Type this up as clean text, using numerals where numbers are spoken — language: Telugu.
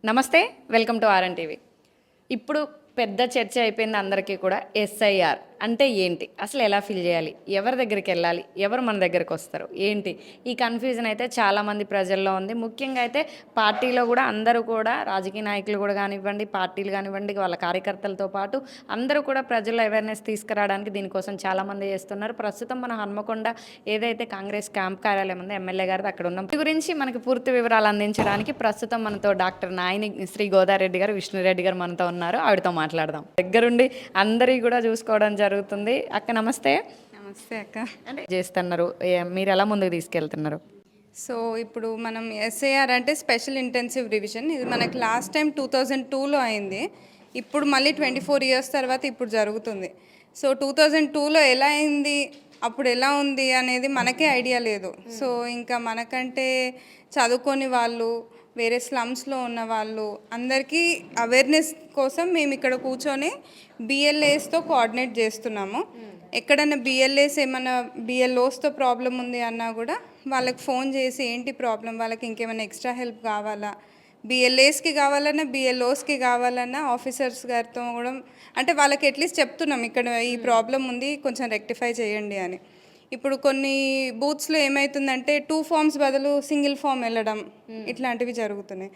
నమస్తే, వెల్కమ్ టు ఆర్ఎన్ టీవీ. ఇప్పుడు పెద్ద చర్చ అయిపోయింది అందరికీ కూడా. ఎస్ఐఆర్ అంటే ఏంటి, అసలు ఎలా ఫిల్ చేయాలి, ఎవరి దగ్గరికి వెళ్ళాలి, ఎవరు మన దగ్గరికి వస్తారు, ఏంటి ఈ కన్ఫ్యూజన్ అయితే చాలామంది ప్రజల్లో ఉంది. ముఖ్యంగా అయితే పార్టీలో కూడా అందరూ కూడా, రాజకీయ నాయకులు కూడా కానివ్వండి, పార్టీలు కానివ్వండి, వాళ్ళ కార్యకర్తలతో పాటు అందరూ కూడా ప్రజల్లో అవేర్నెస్ తీసుకురావడానికి దీనికోసం చాలామంది చేస్తున్నారు. ప్రస్తుతం మన హన్మకొండ ఏదైతే కాంగ్రెస్ క్యాంప్ కార్యాలయం ఉందో ఎమ్మెల్యే గారిది, అక్కడ ఉన్నాం. ఈ గురించి మనకి పూర్తి వివరాలు అందించడానికి ప్రస్తుతం మనతో డాక్టర్ నాయని శ్రీ గోదారెడ్డి గారు, విష్ణురెడ్డి గారు మనతో ఉన్నారు. ఆవిడతో మాట్లాడదాం. దగ్గరుండి అందరికీ కూడా చూసుకోవడం జరుగుతుంది. అక్క నమస్తే. నమస్తే అక్క. అంటే చేస్తున్నారు, మీరు ఎలా ముందుకు తీసుకెళ్తున్నారు? సో ఇప్పుడు మనం ఎస్ఐఆర్ అంటే స్పెషల్ ఇంటెన్సివ్ రివిజన్. ఇది మనకి లాస్ట్ టైం 2002లో అయింది. ఇప్పుడు మళ్ళీ 24 ఇయర్స్ తర్వాత ఇప్పుడు జరుగుతుంది. సో 2002లో ఎలా అయింది, అప్పుడు ఎలా ఉంది అనేది మనకే ఐడియా లేదు. సో ఇంకా మనకంటే చదువుకొని వాళ్ళు, వేరే స్లమ్స్లో ఉన్న వాళ్ళు అందరికీ అవేర్నెస్ కోసం మేము ఇక్కడ కూర్చొని బిఎల్ఏస్తో కోఆర్డినేట్ చేస్తున్నాము. ఎక్కడన్నా బిఎల్ఏస్ ఏమైనా బిఎల్ఓస్తో ప్రాబ్లం ఉంది అన్నా కూడా వాళ్ళకి ఫోన్ చేసి ఏంటి ప్రాబ్లం, వాళ్ళకి ఇంకేమైనా ఎక్స్ట్రా హెల్ప్ కావాలా, బిఎల్ఏస్కి కావాలన్నా బిఎల్ఓస్కి కావాలన్నా ఆఫీసర్స్ గారితో కూడా అంటే వాళ్ళకి అట్లీస్ట్ చెప్తున్నాం ఇక్కడ ఈ ప్రాబ్లం ఉంది, కొంచెం రెక్టిఫై చేయండి అని. ఇప్పుడు కొన్ని బూత్స్లో ఏమవుతుందంటే 2 ఫామ్స్ బదులు సింగిల్ ఫామ్ వెళ్ళడం, ఇట్లాంటివి జరుగుతున్నాయి.